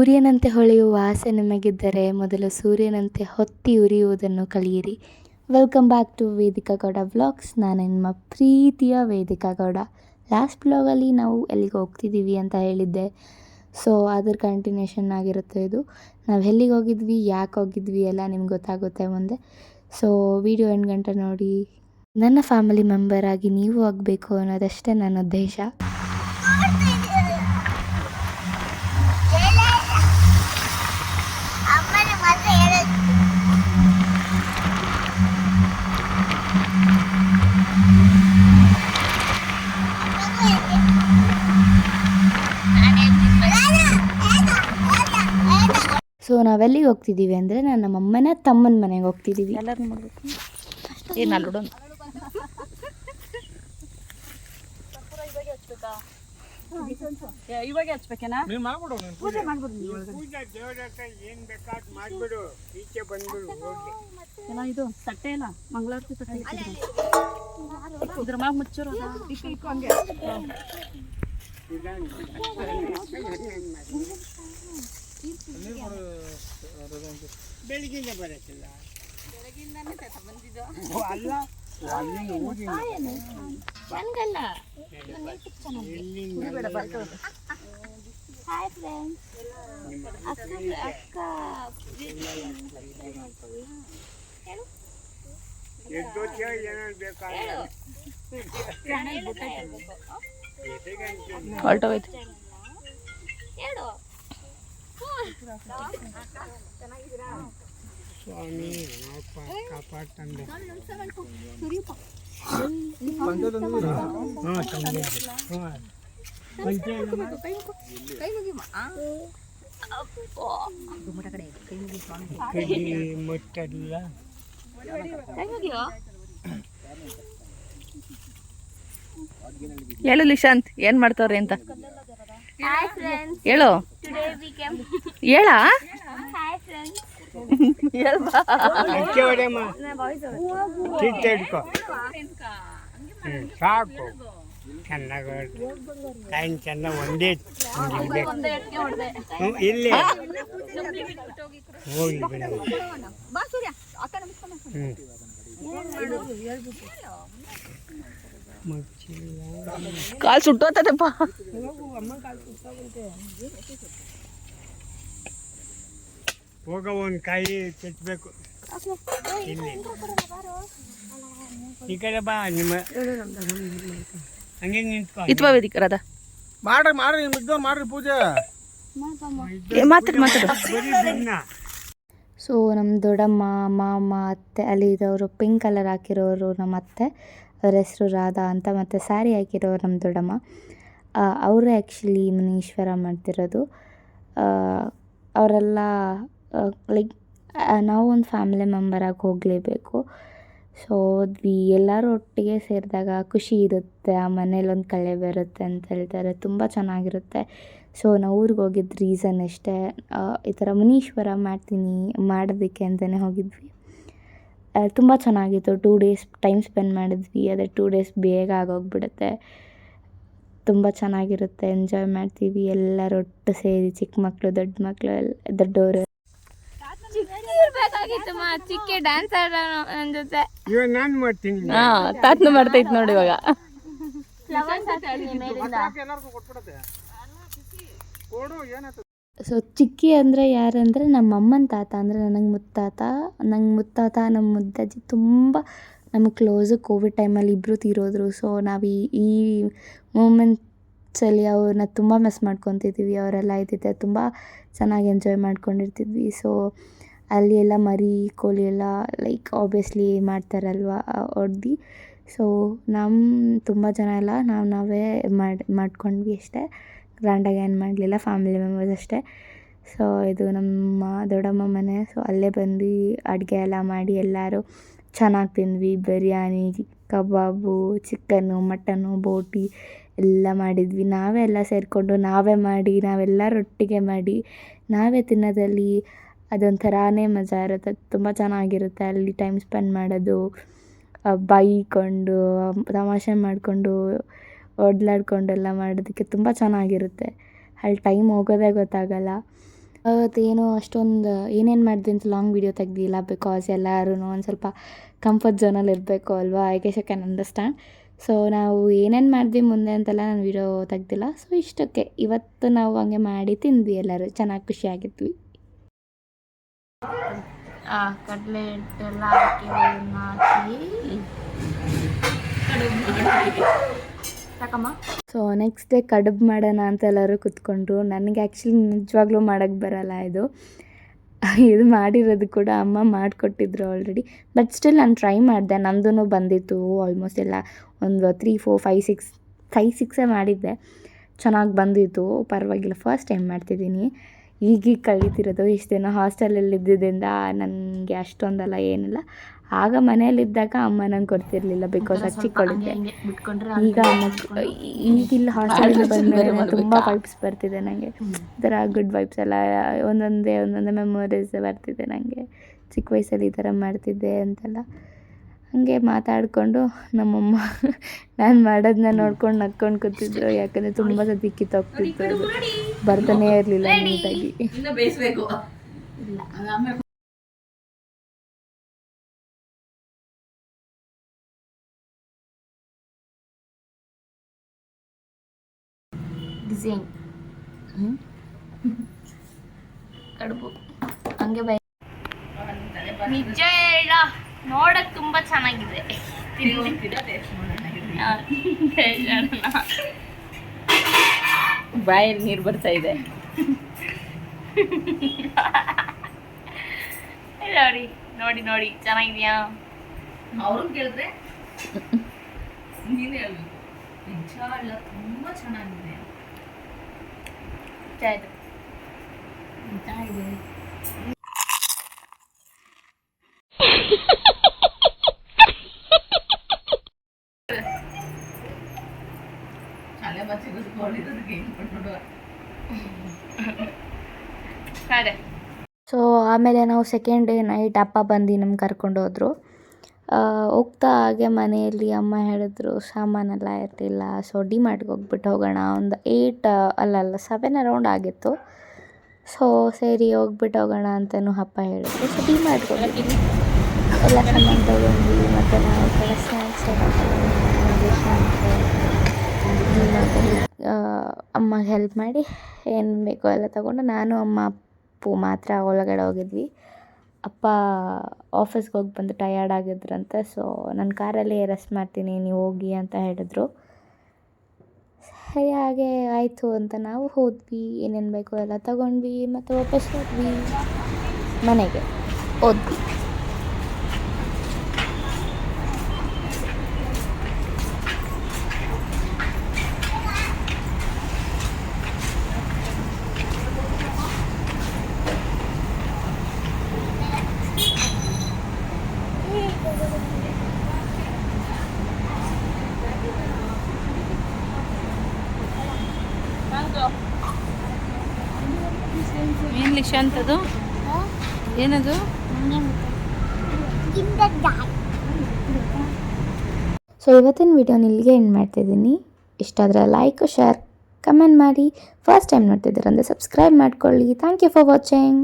ಸೂರ್ಯನಂತೆ ಹೊಳೆಯುವ ಆಸೆ ನಿಮಗಿದ್ದರೆ ಮೊದಲು ಸೂರ್ಯನಂತೆ ಹೊತ್ತಿ ಉರಿಯುವುದನ್ನು ಕಲಿಯಿರಿ. Welcome back to Vedika Gowda vlogs. ನಾನು ನಿಮ್ಮ ಪ್ರೀತಿಯ ವೇದಿಕಾ ಗೌಡ. ಲಾಸ್ಟ್ ಬ್ಲಾಗಲ್ಲಿ ನಾವು ಎಲ್ಲಿಗೆ ಹೋಗ್ತಿದ್ದೀವಿ ಅಂತ ಹೇಳಿದ್ದೆ. ಸೊ ಅದ್ರ ಕಂಟಿನ್ಯೂಷನ್ ಆಗಿರುತ್ತೆ ಇದು. ನಾವು ಎಲ್ಲಿಗೆ ಹೋಗಿದ್ವಿ, ಯಾಕೆ ಹೋಗಿದ್ವಿ ಎಲ್ಲ ನಿಮ್ಗೆ ಗೊತ್ತಾಗುತ್ತೆ ಮುಂದೆ. ಸೊ ವಿಡಿಯೋ ಎಂಡ್ ಗಂಟೆ ನೋಡಿ. ನನ್ನ ಫ್ಯಾಮಿಲಿ ಮೆಂಬರ್ ಆಗಿ ನೀವು ಆಗಬೇಕು ಅನ್ನೋದಷ್ಟೇ ನನ್ನ ಉದ್ದೇಶ. ಸೊ ನಾವೆಲ್ಲಿಗೆ ಹೋಗ್ತಿದ್ದೀವಿ ಅಂದರೆ ನನ್ನ ನಮ್ಮಮ್ಮನ ತಮ್ಮನ ಮನೆಗೆ ಹೋಗ್ತಿದ್ದೀವಿ. ಎಲ್ಲರೂ ಮಾಡಬೇಕು. ಏನು ಅಲ್ಲೋಡ ಇವಾಗ ಹಚ್ಬೇಕೇನಾ? ಪೂಜೆ ಮಾಡ್ಬಿಡು. ಎಲ್ಲ ಇದು ತಟ್ಟೆ ಇಲ್ಲ, ಮಂಗಳಾರತಿ ತಟ್ಟೆ ಇದ್ರ ಮ್ಯಾಗ ಮುಚ್ಚೋರು ಬೆಳಗಿಂದ ಬರತ್ತಿಲ್ಲ. ಹೊರಟೋಯ್ತು. ಸ್ವಾಮಿ ಕಾಪಾಡ್ತಂದೆ. ಮುಟ್ಟಲ್ಲ. ಹೇಳು ನಿಶಾಂತ್, ಏನ್ ಮಾಡ್ತವ್ರಿ ಅಂತ ಹೇಳು. ಹೇಳ ಸಾಕು. ಚೆನ್ನಾಗ ಟೈಮ್ ಚೆಂದ ಒಂದೇ ಇಲ್ಲಿ ಹೋಗಿ ಕಾಲು ಸುಟ್ಟೋತದಪ್ಪ. ಹೋಗ ಒಂದು ಕಾಯಿ ಕೆತ್ತಬೇಕು. ಇಲ್ಲಿ ಈ ಕಡೆ ಬಾ. ನಿಮ್ಮ ಹಂಗೆ ನಿಂತ್ಕೊ. ಇತ್ವಾ ವೇದಿಕರದ ಮಾಡ್ರಿ ಮಾಡ್ರಿ ಮಾಡ್ರಿ ಪೂಜೆ ಮಾತಾಡು. ಬರೀ ಭಿನ್ನ. ಸೊ ನಮ್ಮ ದೊಡ್ಡಮ್ಮ, ಮಾಮ, ಅತ್ತೆ, ಅಲ್ಲಿರೋರು ಪಿಂಕ್ ಕಲರ್ ಹಾಕಿರೋರು ನಮ್ಮ ಅತ್ತೆ, ಅವ್ರ ಹೆಸರು ರಾಧಾ ಅಂತ. ಮತ್ತು ಸ್ಯಾರಿ ಹಾಕಿರೋರು ನಮ್ಮ ದೊಡ್ಡಮ್ಮ. ಅವರೇ ಆ್ಯಕ್ಚುಲಿ ಮುನೀಶ್ವರ ಮಾಡ್ತಿರೋದು. ಅವರೆಲ್ಲ ಲೈಕ್ ನಾವು ಒಂದು ಫ್ಯಾಮಿಲಿ ಮೆಂಬರಾಗಿ ಹೋಗಲೇಬೇಕು. ಸೊ ಹೋದ್ವಿ. ಎಲ್ಲರೂ ಒಟ್ಟಿಗೆ ಸೇರಿದಾಗ ಖುಷಿ ಇರುತ್ತೆ. ಆ ಮನೇಲಿ ಒಂದು ಕಳೆ ಬರುತ್ತೆ ಅಂತ ಹೇಳ್ತಾರೆ. ತುಂಬ ಚೆನ್ನಾಗಿರುತ್ತೆ. ಸೊ ನಾವು ಊರಿಗೆ ಹೋಗಿದ್ದ ರೀಸನ್ ಅಷ್ಟೇ, ಈ ಥರ ಮುನೀಶ್ವರ ಮಾಡೋದಕ್ಕೆ ಅಂತಲೇ ಹೋಗಿದ್ವಿ. ತುಂಬ ಚೆನ್ನಾಗಿತ್ತು. 2 days ಟೈಮ್ ಸ್ಪೆಂಡ್ ಮಾಡಿದ್ವಿ. ಅದೇ 2 days ಬೇಗ ಆಗೋಗ್ಬಿಡುತ್ತೆ. ತುಂಬ ಚೆನ್ನಾಗಿರುತ್ತೆ. ಎಂಜಾಯ್ ಮಾಡ್ತೀವಿ ಎಲ್ಲರೂ ಒಟ್ಟು ಸೇರಿ, ಚಿಕ್ಕ ಮಕ್ಕಳು, ದೊಡ್ಡ ಮಕ್ಕಳು, ದೊಡ್ಡವರು. ಚಿಕ್ಕ ಡ್ಯಾನ್ಸ್ ಜೊತೆ ಇವಾಗ ನಾನು ಮಾಡ್ತೀನಿ. ತಾತನು ಮಾಡ್ತೈತಿ ನೋಡಿ ಇವಾಗ. ಸೊ ಚಿಕ್ಕಿ ಅಂದರೆ ಯಾರಂದರೆ ನಮ್ಮ ಅಮ್ಮನ ತಾತ, ಅಂದರೆ ನನಗೆ ಮುತ್ತಾತ. ನಮ್ಮ ಮುದ್ದಜ್ಜಿ ತುಂಬ ನಮಗೆ ಕ್ಲೋಸು. ಕೋವಿಡ್ ಟೈಮಲ್ಲಿ ಇಬ್ಬರು ತೀರೋದ್ರು. ಸೊ ನಾವು ಈ ಮೂಮೆಂಟ್ಸಲ್ಲಿ ಅವ್ರನ್ನ ತುಂಬ ಮಿಸ್ ಮಾಡ್ಕೊತಿದ್ದೀವಿ. ಅವರೆಲ್ಲ ಇದ್ದಿದ್ದೆ ತುಂಬ ಚೆನ್ನಾಗಿ ಎಂಜಾಯ್ ಮಾಡ್ಕೊಂಡಿರ್ತಿದ್ವಿ. ಸೊ ಅಲ್ಲಿ ಎಲ್ಲ ಮರಿ ಕೋಳಿ ಎಲ್ಲ ಲೈಕ್ ಆಬ್ವಿಯಸ್ಲಿ ಮಾಡ್ತಾರಲ್ವ ಹೊಡ್ದು. ಸೊ ತುಂಬ ಜನ ಎಲ್ಲ ನಾವೇ ಮಾಡ್ಕೊಂಡ್ವಿ ಅಷ್ಟೇ. ಗ್ರ್ಯಾಂಡಾಗಿ ಏನು ಮಾಡಲಿಲ್ಲ, ಫ್ಯಾಮಿಲಿ ಮೆಂಬರ್ಸ್ ಅಷ್ಟೇ. ಸೊ ಇದು ನಮ್ಮ ದೊಡ್ಡಮ್ಮ ಮನೆ. ಸೊ ಅಲ್ಲೇ ಬಂದು ಅಡುಗೆ ಎಲ್ಲ ಮಾಡಿ ಎಲ್ಲರೂ ಚೆನ್ನಾಗಿ ತಿಂದ್ವಿ. ಬಿರಿಯಾನಿ, ಕಬಾಬು, ಚಿಕನ್ನು, ಮಟನ್ನು, ಬೋಟಿ ಎಲ್ಲ ಮಾಡಿದ್ವಿ. ನಾವೇ ಎಲ್ಲ ಸೇರಿಕೊಂಡು ನಾವೆಲ್ಲರೂ ಒಟ್ಟಿಗೆ ಮಾಡಿ ನಾವೇ ತಿನ್ನೋದಲ್ಲಿ ಅದೊಂಥರಾನೇ ಮಜಾ ಇರುತ್ತೆ. ತುಂಬ ಚೆನ್ನಾಗಿರುತ್ತೆ ಅಲ್ಲಿ ಟೈಮ್ ಸ್ಪೆಂಡ್ ಮಾಡೋದು. ಬೈಕೊಂಡು ತಮಾಷೆ ಮಾಡಿಕೊಂಡು ಒಡ್ಲಾಡ್ಕೊಂಡೆಲ್ಲ ಮಾಡೋದಕ್ಕೆ ತುಂಬ ಚೆನ್ನಾಗಿರುತ್ತೆ. ಅಲ್ಲಿ ಟೈಮ್ ಹೋಗೋದೇ ಗೊತ್ತಾಗಲ್ಲ. ಅವತ್ತೇನೋ ಅಷ್ಟೊಂದು ಏನೇನು ಮಾಡಿದೆ ಅಂತ ಲಾಂಗ್ ವೀಡಿಯೋ ತೆಗ್ದಿಲ್ಲ, ಬಿಕಾಸ್ ಎಲ್ಲರೂ ಒಂದು ಸ್ವಲ್ಪ ಕಂಫರ್ಟ್ ಝೋನಲ್ಲಿ ಇರಬೇಕು ಅಲ್ವಾ. I guess you can understand. So ನಾವು ಏನೇನು ಮಾಡಿದ್ವಿ ಮುಂದೆ ಅಂತೆಲ್ಲ ನಾನು ವೀಡಿಯೋ ತೆಗ್ದಿಲ್ಲ. ಸೊ ಇಷ್ಟಕ್ಕೆ ಇವತ್ತು ನಾವು ಹಂಗೆ ಮಾಡಿ ತಿಂದ್ವಿ, ಎಲ್ಲರೂ ಚೆನ್ನಾಗಿ ಖುಷಿಯಾಗಿದ್ವಿ. ಕಡಲೆ ಹಿಟ್ಟೆಲ್ಲ ಹಾಕಿ ಸಾಕಮ್ಮ. ಸೊ ನೆಕ್ಸ್ಟ್ ಡೇ ಕಡುಬು ಮಾಡೋಣ ಅಂತ ಎಲ್ಲರೂ ಕೂತ್ಕೊಂಡ್ರು. ನನಗೆ ಆ್ಯಕ್ಚುಲಿ ನಿಜವಾಗ್ಲೂ ಮಾಡೋಕ್ಕೆ ಬರೋಲ್ಲ ಇದು ಮಾಡಿರೋದು ಕೂಡ ಅಮ್ಮ ಮಾಡಿಕೊಟ್ಟಿದ್ರು ಆಲ್ರೆಡಿ. ಬಟ್ ಸ್ಟಿಲ್ ನಾನು ಟ್ರೈ ಮಾಡಿದೆ, ನಂದು ಬಂದಿತ್ತು ಆಲ್ಮೋಸ್ಟ್ ಎಲ್ಲ ಒಂದು 3, 4, 5, 6 ಮಾಡಿದ್ದೆ. ಚೆನ್ನಾಗಿ ಬಂದಿತ್ತು, ಪರವಾಗಿಲ್ಲ. ಫಸ್ಟ್ ಟೈಮ್ ಮಾಡ್ತಿದ್ದೀನಿ, ಈಗೀಗ ಕಲಿತಿರೋದು. ಇಷ್ಟು ದಿನ ಹಾಸ್ಟೆಲಲ್ಲಿ ಇದ್ದಿದ್ದರಿಂದ ನನಗೆ ಅಷ್ಟೊಂದೆಲ್ಲ ಏನಿಲ್ಲ. ಆಗ ಮನೆಯಲ್ಲಿದ್ದಾಗ ಅಮ್ಮ ನಂಗೆ ಕೊಡ್ತಿರ್ಲಿಲ್ಲ, ಬಿಕಾಸ್ ಅದು ಚಿಕ್ಕವಳಿದ್ದೆ. ಈಗ ಈಗಿಲ್ಲ ಹಾಸ್ಟೆಲಿಗೆ ಬಂದಮೇಲೆ ತುಂಬ ವೈಬ್ಸ್ ಬರ್ತಿದೆ ನನಗೆ. ಈ ಥರ ಗುಡ್ ವೈಬ್ಸ್ ಎಲ್ಲ ಒಂದೊಂದೇ ಮೆಮೊರೀಸ್ ಬರ್ತಿದೆ ನನಗೆ. ಚಿಕ್ಕ ವಯಸ್ಸಲ್ಲಿ ಈ ಥರ ಮಾಡ್ತಿದ್ದೆ ಅಂತೆಲ್ಲ ಹಾಗೆ ಮಾತಾಡಿಕೊಂಡು ನಮ್ಮಮ್ಮ ನಾನು ಮಾಡೋದನ್ನ ನೋಡ್ಕೊಂಡು ನಕ್ಕೊಂಡು ಕೂತಿದ್ರು. ಯಾಕಂದರೆ ತುಂಬ ಸತಿ ಕಿತ್ತೋಗ್ತಿತ್ತು, ಅದು ಬರ್ತಾನೇ ಇರಲಿಲ್ಲ ನೀಟಾಗಿ. ಡಿಸೈನ್ ಕಡುಬು ಹಂಗೆ ಬೈ ನಿಜ ಹೇಳ, ನೋಡಕ್ ತುಂಬಾ ಚೆನ್ನಾಗಿದೆ. ಬಾಯಲ್ಲಿ ನೀರು ಬರ್ತಾ ಇದೆ. ನೋಡಿ ನೋಡಿ ನೋಡಿ ಚೆನ್ನಾಗಿದ್ಯಾ? ಅವ್ರನ್ನ ಕೇಳಿದ್ರೆ ನೀನು ಹೇಳು, ನಿಜ ಅಲ್ಲ ತುಂಬಾ ಚೆನ್ನಾಗಿದೆ. ಚೆನ್ನಾಗಿದೆ. ಸೊ ಆಮೇಲೆ ನಾವು ಸೆಕೆಂಡ್ ಡೇ ನೈಟ್ ಅಪ್ಪ ಬಂದು ನಮ್ಗೆ ಕರ್ಕೊಂಡು ಹೋದರು. ಹೋಗ್ತಾ ಹಾಗೆ ಮನೆಯಲ್ಲಿ ಅಮ್ಮ ಹೇಳಿದ್ರು ಸಾಮಾನೆಲ್ಲ ಇರಲಿಲ್ಲ. ಸೊ ಡಿಮಾರ್ಟ್ಗೆ ಹೋಗ್ಬಿಟ್ಟು ಹೋಗೋಣ. ಒಂದು 7 ಅರೌಂಡ್ ಆಗಿತ್ತು. ಸೊ ಸರಿ ಹೋಗ್ಬಿಟ್ಟು ಹೋಗೋಣ ಅಂತಲೂ ಅಪ್ಪ ಹೇಳಿದ್ರು. ಸೊ ಡಿಮಾರ್ಟ್ಗೆ ಹೋಗಿದ್ವಿ, ಎಲ್ಲ ಸಾಮಾನು ತೊಗೊಂಡ್ವಿ. ಮತ್ತು ನಾವು ಕೆಲ ಸ್ನ್ಯಾಕ್ಸ್ ಅಮ್ಮಗೆ ಹೆಲ್ಪ್ ಮಾಡಿ ಏನು ಬೇಕೋ ಎಲ್ಲ ತೊಗೊಂಡು ನಾನು ಅಮ್ಮ ಅಪ್ಪು ಮಾತ್ರ ಒಳಗಡೆ ಹೋಗಿದ್ವಿ. ಅಪ್ಪ ಆಫೀಸ್ಗೆ ಹೋಗಿ ಬಂದು ಟಯರ್ಡ್ ಆಗಿದ್ರಂತೆ. ಸೊ ನಾನು ಕಾರಲ್ಲೇ ರೆಸ್ಟ್ ಮಾಡ್ತೀನಿ, ನೀವು ಹೋಗಿ ಅಂತ ಹೇಳಿದ್ರು. ಸರಿ ಹಾಗೆ ಆಯಿತು ಅಂತ ನಾವು ಹೋದ್ವಿ. ಏನೇನು ಬೇಕೋ ಎಲ್ಲ ತೊಗೊಂಡ್ವಿ ಮತ್ತು ವಾಪಸ್ ಹೋದ್ವಿ ಮನೆಗೆ. ಹೋದ್ವಿ. ಏನು ಲಿಶ ಅಂತದು? ಏನದು? ಸೊ ಇವತ್ತಿನ ವಿಡಿಯೋನ ಇಲ್ಲಿಗೆ ಎಂಡ್ ಮಾಡ್ತಿದ್ದೀನಿ. ಇಷ್ಟ ಆದರೆ ಲೈಕ್, ಶೇರ್, ಕಮೆಂಟ್ ಮಾಡಿ. ಫಸ್ಟ್ ಟೈಮ್ ನೋಡ್ತಿದ್ದೀರ ಅಂದರೆ ಸಬ್ಸ್ಕ್ರೈಬ್ ಮಾಡ್ಕೊಳ್ಳಿ. Thank you for watching.